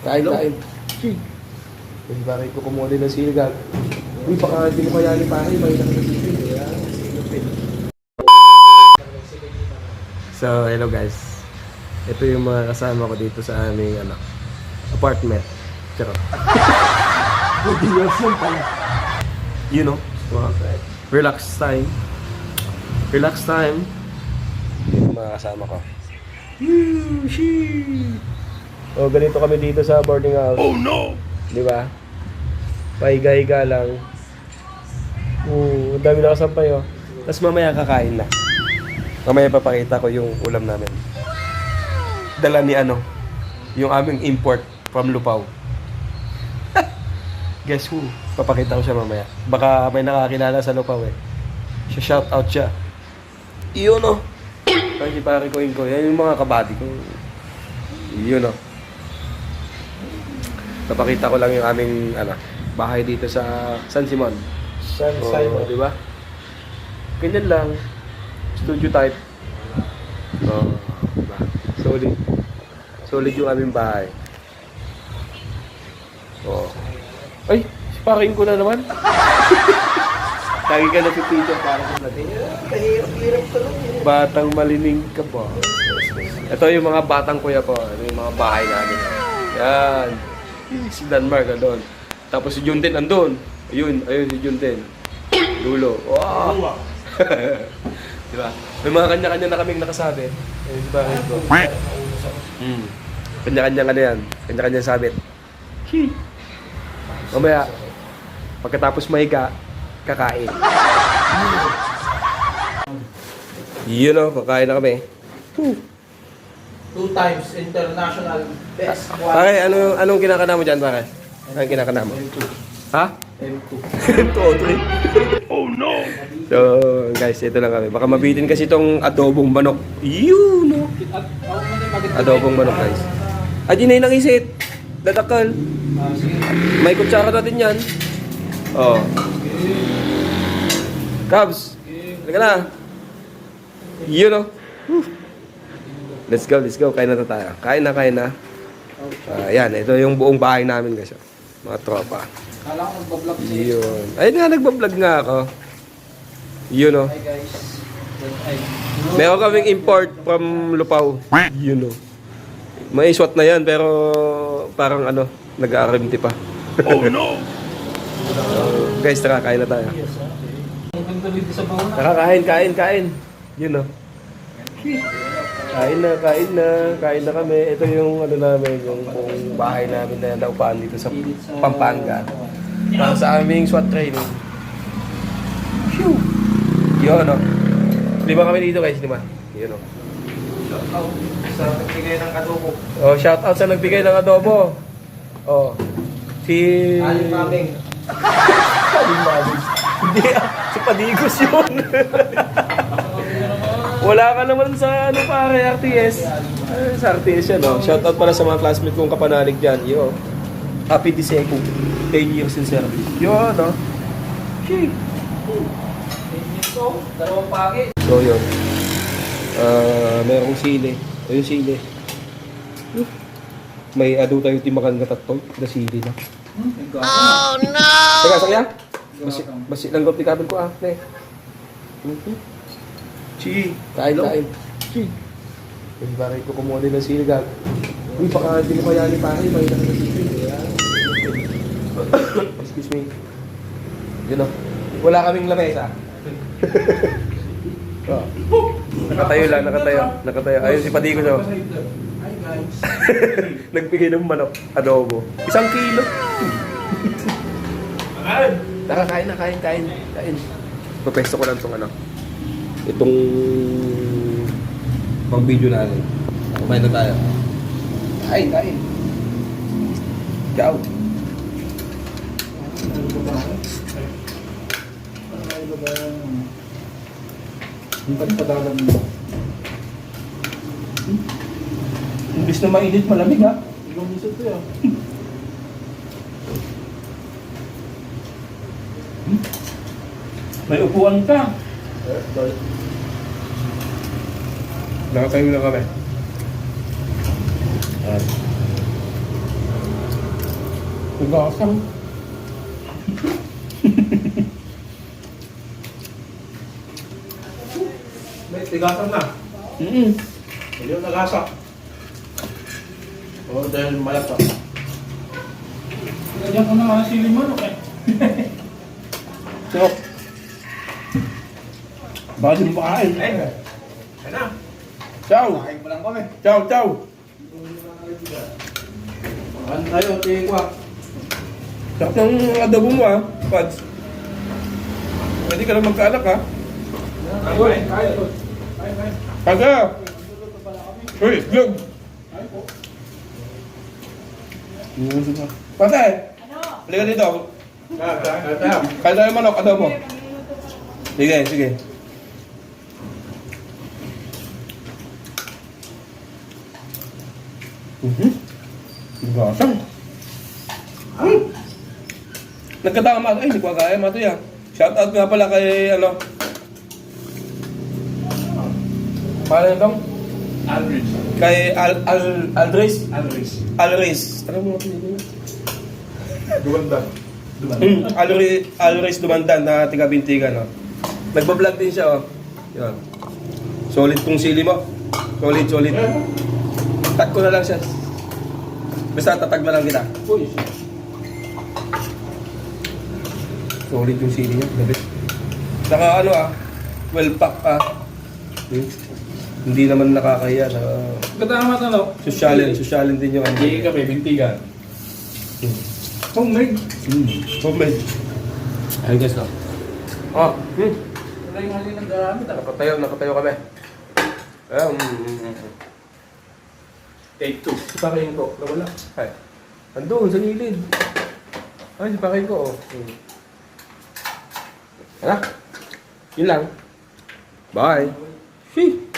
Kain. Chi. Kasi bakit ko kumuha din ng siligang? Uy, baka hindi mo kaya ni pare, may nakakasipin. So, hello guys. Ito yung mga kasama ko dito sa aming apartment. Charot. You know, relax time. Relax time. Yung mga kasama ko. Oh, ganito kami dito sa boarding house. Oh no! Di ba? Pahiga-higa lang. Ang dami na kasampay oh. Tapos mamaya kakain na. Mamaya papakita ko yung ulam namin. Dala ni yung aming import from Lupao. Guess who? Papakita ko siya mamaya. Baka may nakakilala sa Lupao eh. Shout out siya. Iyon oh. Kasi pare ko yan yung mga kabady ko. Yun oh. Papakita ko lang yung aming bahay dito sa San Simon. San Simon, di ba? Ganyan lang. Studio type. Diba? Solid. Solid yung aming bahay. Ay, sipakin ko na naman. Lagi ka napipicture para sa natin. Kahirap to lang. Batang malining ka po. Ito yung mga batang kuya ko. Ito yung mga bahay namin. Yan. Si Danmar doon. Tapos si Junten andun. Ayun si Junten. Dulo. Wow. Diba? May mga kanya-kanya na kaming nakasabi. Ayun, diba? Kanya-kanya yan. Kanya-kanya sabit. Mamaya, pagkatapos mahiga, kakain. Yun o, kakain na kami. 2 times international best. Pare, anong kinakana mo dyan, pare? Anong kinakana mo? Ha? M2. 2 o 3? Oh no! So, guys, ito lang kami. Baka mabitin kasi itong adobong manok. Yun, no? Adobong manok, guys. Adi na yung isit. Dadakal. May kutsara natin yan. Oh. Cubs. Halika na. Yun, no? Let's go. Kain na tayo. Kain na. Yan, ito yung buong bahay namin, guys. Mga tropa. Kala ko nagbablog siya. Yun. Ayun nga, nagbablog nga ako. Yun o. Hi guys. Meron kaming import from Lupao. Yun o. May SWAT na yan, pero parang nag-RMT pa. Oh no! Guys, tara, kain na tayo. Ang ganda dito sa bawang. Tara, kain. Yun o. Kain na kami. Ito yung namin, yung bahay namin na naupahan dito sa Pampanga. Para sa aming SWAT training. Phew! Yun o. 5 kami dito guys, 5. Yun o. Sa nagbigay ng adobo. Oh, shout out sa nagbigay ng adobo. Oh. Si Aling Mabing. Aling Mabing. Hindi si Padigos yun. Wala ka naman sa pare, RTS. Sa RTS yan, no? Shoutout pala sa mga classmate kong kapanalig dyan. Yo. Happy Diseco. 10 years in service. Yo, no? Shee. 10 years old. 2 pagi. So, yun. Mayroong sili. Ayun, sili. May tayo timakan katatoy. Na sili na. Oh no! Teka, sakya? Basi lang gawin kabel ko, Ne. Chi, kain. Chi. Kasi bakit ko kumuha din ng siligang? Uy, baka hindi mo kaya ni pare, may nakakasipin. Excuse me. Yun o. Wala kaming lamesa. Nakatayo lang. Ayun si Padigo siya. Hi guys. Nagbigay ng manok, adobo. 1 kilo. Tara, kain. Papesto ko lang itong pang video natin. Kumain na tayo. Kain. Ciao. Yung pagpadalan mo. Imbis na mainit, malamig ha. Ibang isip to yan. May upuan ka. Nakatayo na kami. Nagasang. May tigasan na. Hindi yung nagasa. Oo, dahil malata. Ganyan ko na nga sili manok eh. So, Baka din makain. na. Ciao! Kain mo lang kami. Ciao, ciao! Ano tayo, tingin ko ah. Sakto ang adobo mo ah, Pads. Pwede ka na magkaanak ha. Kain. Kaga! Uy, vlog! Pate! Halika dito. Kaya tayo manok, adobo. Sige, sige. Gasang. Nagkatama, ay, hindi ko kaya, mato yan. Shout out nga pala kay, ano. Paano yun tong? Aldridge. Kay Aldres. Aldridge. Alres. Ano mo ito? Dumandan. Alres Dumandan na tiga-Bintigan, no? Nagbablog din siya, oh. Yan. Solid tong sili mo. Solid, solid. Tag ko na lang siya. Basta tatag na lang kita. Uy. Solid yung sili niya. Gabi. Saka ano well pack Hindi naman nakakahiya. Katama na no? Sosyalin din yung ano. Hindi kami, bintigan. Homemade. Homemade. Ayun guys no? Ah, Wala yung hali ng gamit ah. nakatayo kami. Take 2. Si Pakain ko, nawala. Ay, andun, sa gilid. Ay, si Pakain ko, oh. Ano? Yun lang. Bye. Sheesh.